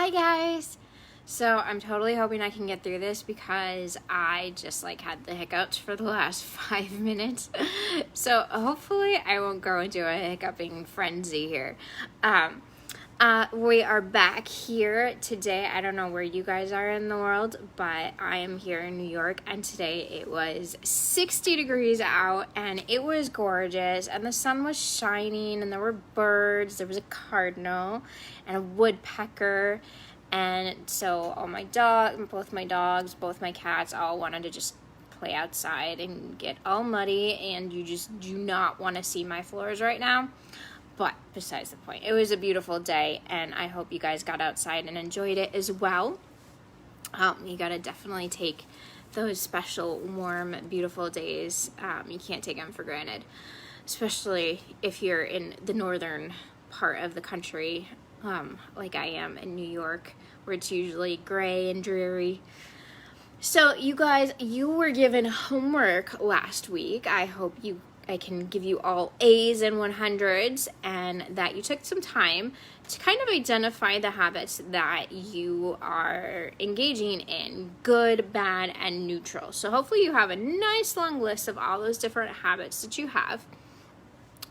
Hi guys! So I'm totally hoping I can get through this because I just had the hiccups for the last 5 minutes. So hopefully I won't go into a hiccuping frenzy here. We are back here today. I don't know where you guys are in the world, but I am here in New York, and today it was 60 degrees out and it was gorgeous and the sun was shining and there were birds. There was a cardinal and a woodpecker, and so both my dogs, both my cats all wanted to just play outside and get all muddy, and you just do not want to see my floors right now. But besides the point, it was a beautiful day, and I hope you guys got outside and enjoyed it as well. You gotta definitely take those special, warm, beautiful days. You can't take them for granted, especially if you're in the northern part of the country, like I am in New York, where it's usually gray and dreary. So you guys, you were given homework last week. I hope I can give you all A's and 100s, and that you took some time to kind of identify the habits that you are engaging in, good, bad, and neutral. So hopefully you have a nice long list of all those different habits that you have.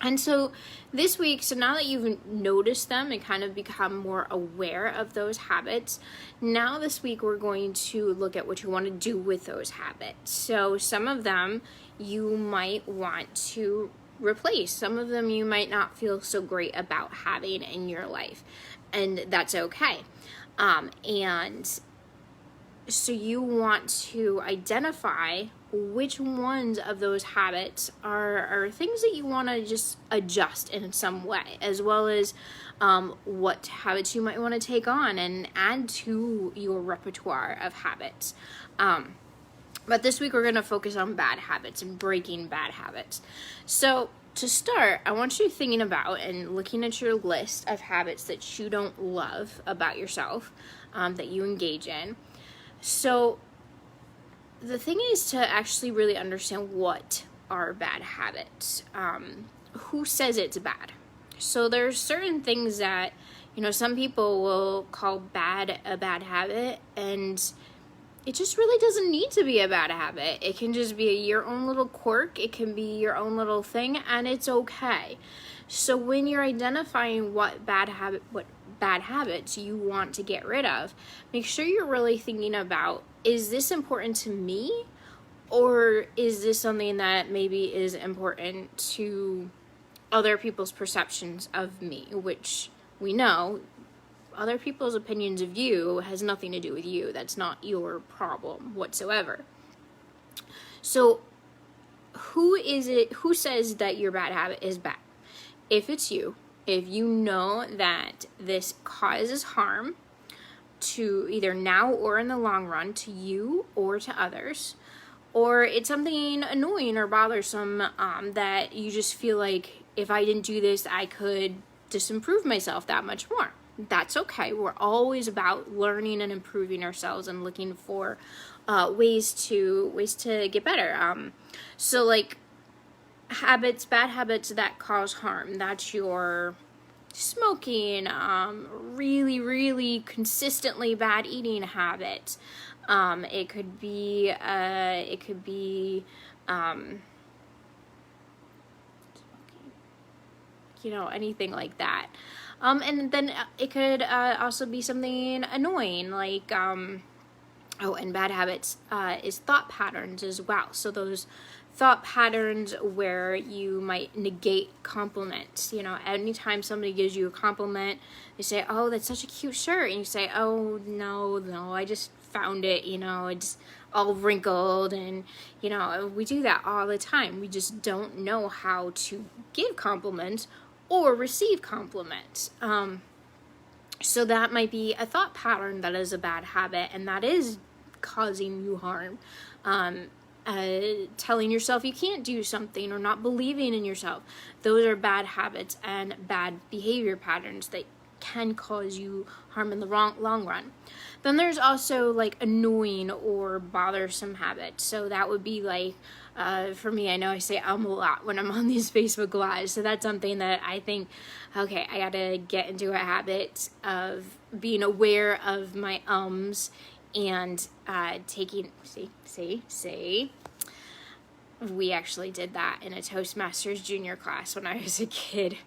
And so this week, so now that you've noticed them and kind of become more aware of those habits, now this week we're going to look at what you want to do with those habits. So some of them you might want to replace. Some of them you might not feel so great about having in your life, and that's okay. And so you want to identify which ones of those habits are things that you want to just adjust in some way, as well as what habits you might want to take on and add to your repertoire of habits. But this week we're going to focus on bad habits and breaking bad habits. So to start, I want you thinking about and looking at your list of habits that you don't love about yourself, that you engage in. So the thing is to actually really understand what are bad habits. Who says it's bad? So there's certain things that, some people will call bad a bad habit, and it just really doesn't need to be a bad habit. It can just be your own little quirk. It can be your own little thing, and it's okay. So when you're identifying what bad habits you want to get rid of, make sure you're really thinking about, is this important to me, or is this something that maybe is important to other people's perceptions of me, which we know other people's opinions of you has nothing to do with you. That's not your problem whatsoever. So who says that your bad habit is bad? If it's you, if you know that this causes harm to either now or in the long run to you or to others, or it's something annoying or bothersome that you just feel like, if I didn't do this, I could just improve myself that much more. That's okay. We're always about learning and improving ourselves and looking for ways to get better. So bad habits that cause harm. That's your smoking, really, really consistently bad eating habits. It could be anything like that. And then it could also be something annoying, and bad habits is thought patterns as well. So those thought patterns where you might negate compliments. Anytime somebody gives you a compliment, they say, "Oh, that's such a cute shirt," and you say, "Oh, no, I just found it, it's all wrinkled," and we do that all the time. We just don't know how to give compliments or receive compliments. So that might be a thought pattern that is a bad habit, and that is causing you harm. Telling yourself you can't do something or not believing in yourself. Those are bad habits and bad behavior patterns that can cause you harm in the long run. Then there's also annoying or bothersome habits. So that would be For me, I know I say a lot when I'm on these Facebook Lives, so that's something that I think, okay, I gotta get into a habit of being aware of my ums and taking, see, we actually did that in a Toastmasters junior class when I was a kid,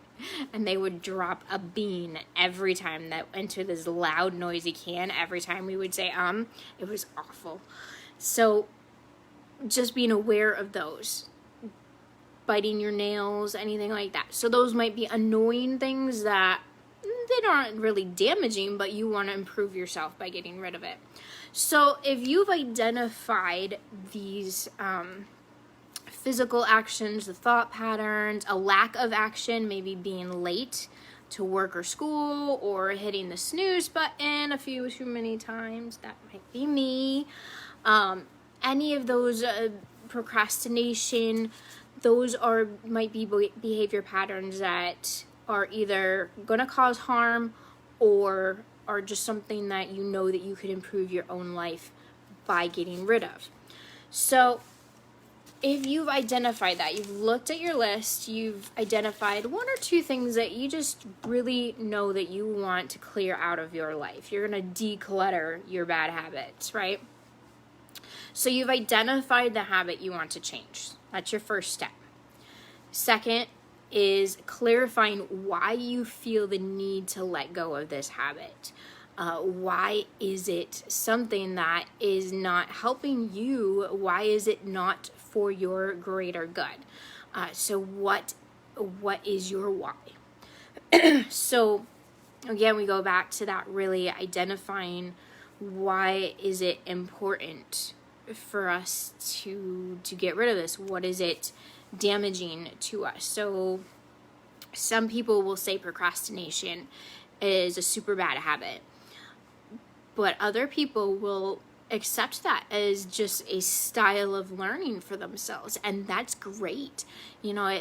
and they would drop a bean every time that into this loud, noisy can. Every time we would say it was awful. So just being aware of those, biting your nails, anything like that. So those might be annoying things that they aren't really damaging, but you want to improve yourself by getting rid of it. So if you've identified these physical actions, the thought patterns, a lack of action, maybe being late to work or school, or hitting the snooze button a few too many times, that might be me. Any of those procrastination, those might be behavior patterns that are either going to cause harm or are just something that you know that you could improve your own life by getting rid of. So if you've identified that, you've looked at your list, you've identified one or two things that you just really know that you want to clear out of your life. You're going to declutter your bad habits, right? So you've identified the habit you want to change. That's your first step. Second is clarifying why you feel the need to let go of this habit. Why is it something that is not helping you? Why is it not for your greater good? So what is your why? So again, we go back to that, really identifying why is it important for us to get rid of this? What is it damaging to us? So some people will say procrastination is a super bad habit, but other people will accept that as just a style of learning for themselves, and that's great. You know,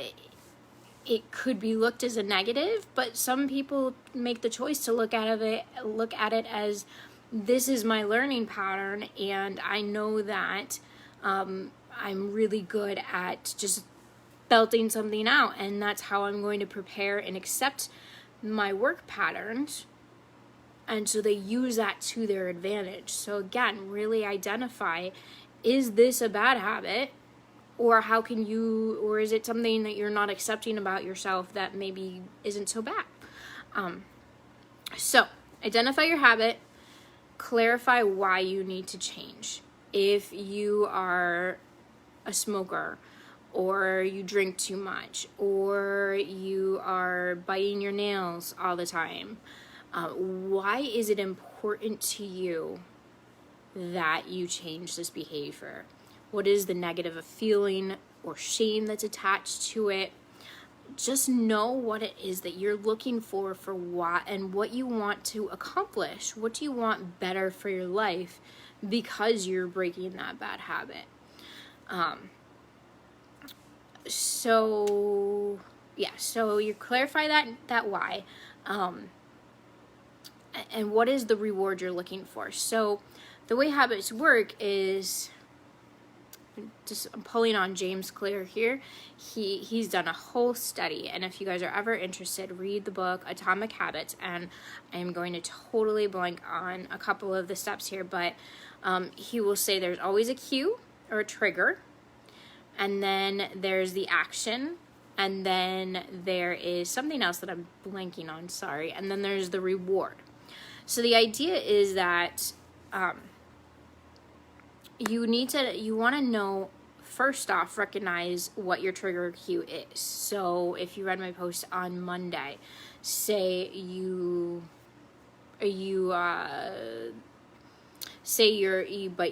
it could be looked as a negative, but some people make the choice to look at it as, this is my learning pattern, and I know that I'm really good at just belting something out, and that's how I'm going to prepare and accept my work patterns. And so they use that to their advantage. So again, really identify, is this a bad habit? Or or is it something that you're not accepting about yourself that maybe isn't so bad? So identify your habit, clarify why you need to change. If you are a smoker, or you drink too much, or you are biting your nails all the time, why is it important to you that you change this behavior? What is the negative feeling or shame that's attached to it? Just know what it is that you're looking for what, and what you want to accomplish. What do you want better for your life because you're breaking that bad habit? So you clarify that why. And what is the reward you're looking for? So the way habits work is, I'm pulling on James Clear here. He's done a whole study, and if you guys are ever interested, read the book Atomic Habits. And I am going to totally blank on a couple of the steps here, but he will say there's always a cue or a trigger, and then there's the action, and then there is something else that I'm blanking on, sorry, and then there's the reward. So the idea is that you want to know, first off, recognize what your trigger cue is. So if you read my post on Monday, say you bite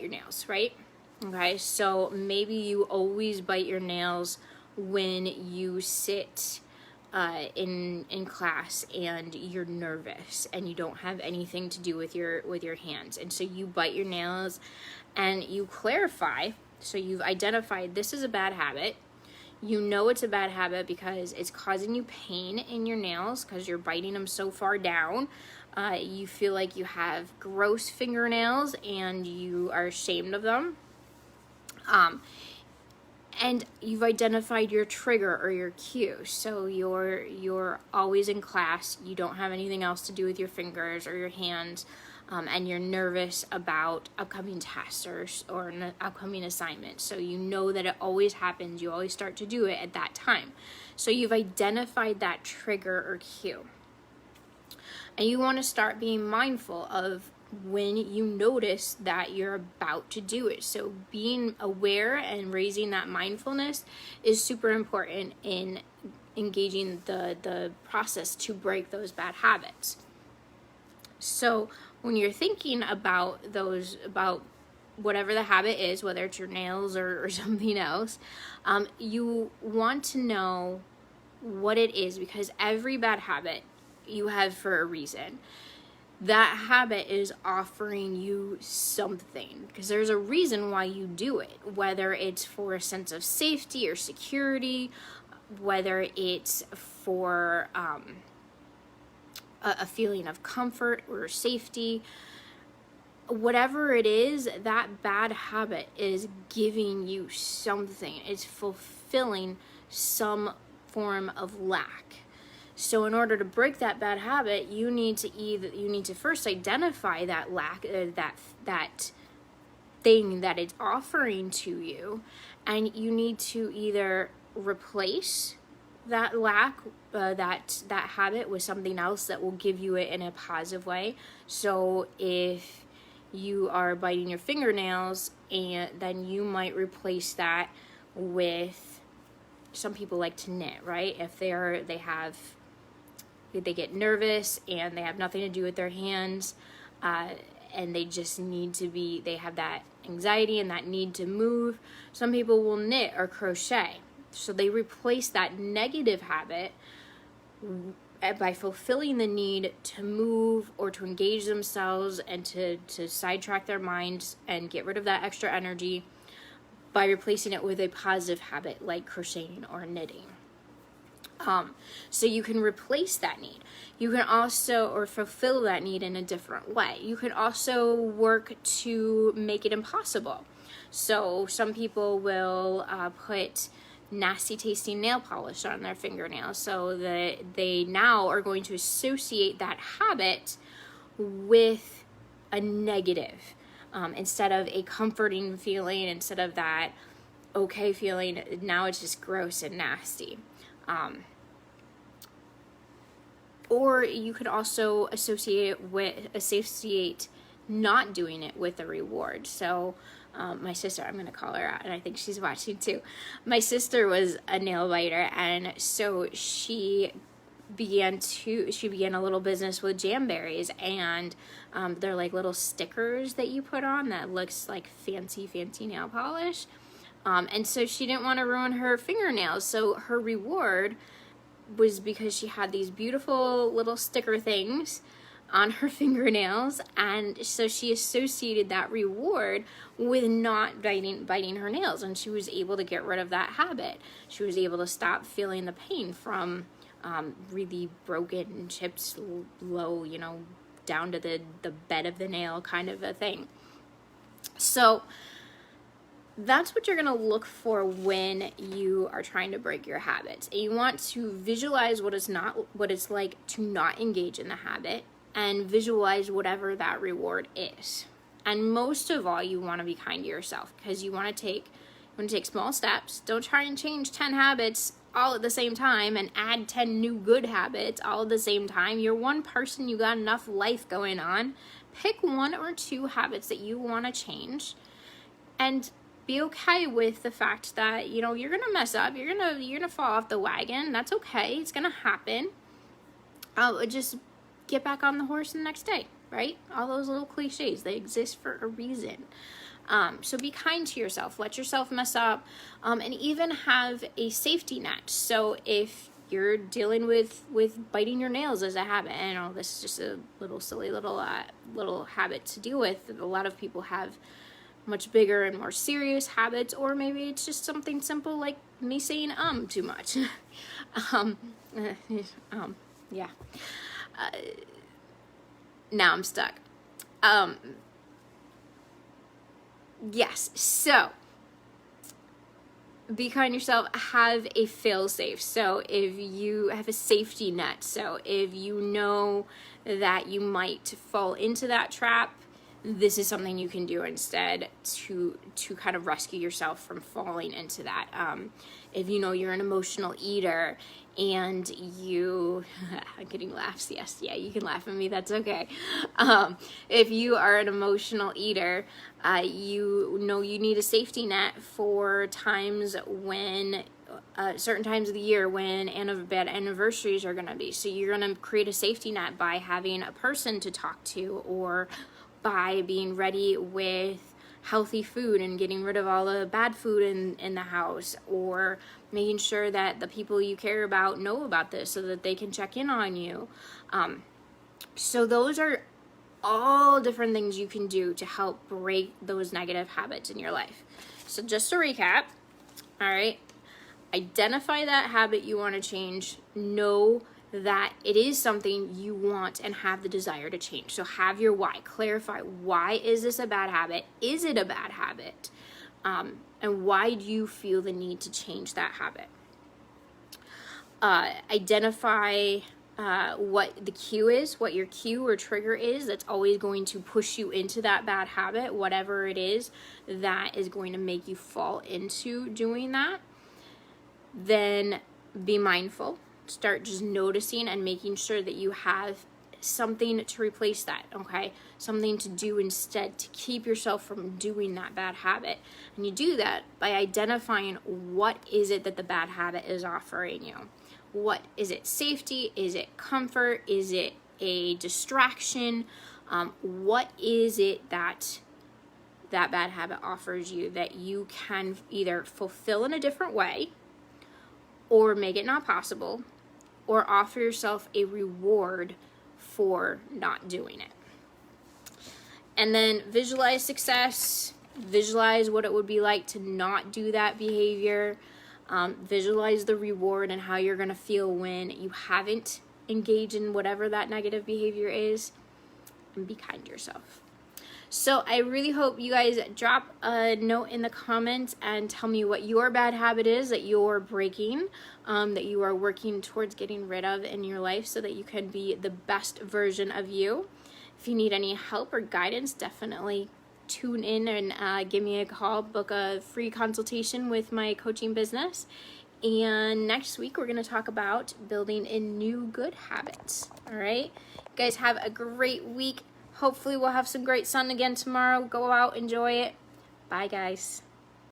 your nails, right? Okay, so maybe you always bite your nails when you sit in class and you're nervous and you don't have anything to do with your hands, and so you bite your nails, and you clarify. So you've identified this is a bad habit. You know it's a bad habit because it's causing you pain in your nails because you're biting them so far down. You feel like you have gross fingernails and you are ashamed of them. And you've identified your trigger or your cue. So you're always in class, you don't have anything else to do with your fingers or your hands, and you're nervous about upcoming tests or an upcoming assignment. So you know that it always happens, you always start to do it at that time. So you've identified that trigger or cue. And you want to start being mindful of when you notice that you're about to do it. So being aware and raising that mindfulness is super important in engaging the process to break those bad habits. So when you're thinking about whatever the habit is, whether it's your nails or something else, you want to know what it is, because every bad habit you have for a reason. That habit is offering you something, because there's a reason why you do it, whether it's for a sense of safety or security, whether it's for a feeling of comfort or safety. Whatever it is, that bad habit is giving you something. It's fulfilling some form of lack. So in order to break that bad habit, you need to first identify that lack, that thing that it's offering to you, and you need to either replace that lack, that habit with something else that will give you it in a positive way. So if you are biting your fingernails, and then you might replace that with, some people like to knit, right? If they get nervous and they have nothing to do with their hands, and they just they have that anxiety and that need to move. Some people will knit or crochet. So they replace that negative habit by fulfilling the need to move or to engage themselves and to sidetrack their minds and get rid of that extra energy by replacing it with a positive habit like crocheting or knitting. So you can replace that need. You can also, or fulfill that need in a different way. You can also work to make it impossible. So some people will put nasty tasting nail polish on their fingernails, so that they now are going to associate that habit with a negative, instead of a comforting feeling, instead of that okay feeling. Now it's just gross and nasty. Or you could also associate not doing it with a reward. So my sister, I'm going to call her out, and I think she's watching too. My sister was a nail biter, and so she began a little business with jamberries, and they're like little stickers that you put on that looks like fancy nail polish. And so she didn't want to ruin her fingernails, so her reward was, because she had these beautiful little sticker things on her fingernails, and so she associated that reward with not biting her nails, and she was able to get rid of that habit. She was able to stop feeling the pain from really broken, chips low, down to the bed of the nail kind of a thing. So that's what you're going to look for when you are trying to break your habits. And you want to visualize what it's like to not engage in the habit, and visualize whatever that reward is. And most of all, you want to be kind to yourself, because you want to take small steps. Don't try and change 10 habits all at the same time and add 10 new good habits all at the same time. You're one person, you got enough life going on. Pick 1 or 2 habits that you want to change, and be okay with the fact that, you're going to mess up. You're going to fall off the wagon. That's okay. It's going to happen. Just get back on the horse the next day, right? All those little cliches, they exist for a reason. So be kind to yourself. Let yourself mess up, and even have a safety net. So if you're dealing with biting your nails as a habit, and I know this is just a little silly little habit to deal with. A lot of people have much bigger and more serious habits, or maybe it's just something simple like me saying too much. Yeah. Now I'm stuck. Yes, so be kind to yourself. Have a fail-safe. So if you have a safety net, so if you know that you might fall into that trap, this is something you can do instead to kind of rescue yourself from falling into that. If you know you're an emotional eater and you, I'm getting laughs, yes, yeah, you can laugh at me, that's okay. If you are an emotional eater, you know you need a safety net for times when, certain times of the year when bad anniversaries are going to be. So you're going to create a safety net by having a person to talk to, or by being ready with healthy food and getting rid of all the bad food in the house, or making sure that the people you care about know about this so that they can check in on you. So those are all different things you can do to help break those negative habits in your life. So just to recap, all right, identify that habit you want to change. Know that it is something you want and have the desire to change. So have your why. Clarify, why is this a bad habit? Is it a bad habit? And why do you feel the need to change that habit? Identify what the cue is, what your cue or trigger is that's always going to push you into that bad habit, whatever it is that is going to make you fall into doing that. Then be mindful. Start just noticing and making sure that you have something to replace that, okay? Something to do instead to keep yourself from doing that bad habit. And you do that by identifying what is it that the bad habit is offering you. What is it? Safety? Is it comfort? Is it a distraction? What is it that bad habit offers you that you can either fulfill in a different way, or make it not possible, or offer yourself a reward for not doing it. And then visualize success. Visualize what it would be like to not do that behavior. Visualize the reward and how you're going to feel when you haven't engaged in whatever that negative behavior is. And be kind to yourself. So I really hope you guys drop a note in the comments and tell me what your bad habit is that you're breaking, that you are working towards getting rid of in your life so that you can be the best version of you. If you need any help or guidance, definitely tune in and give me a call, book a free consultation with my coaching business. And next week we're going to talk about building in new good habits. All right, you guys have a great week. Hopefully we'll have some great sun again tomorrow. Go out, enjoy it. Bye, guys.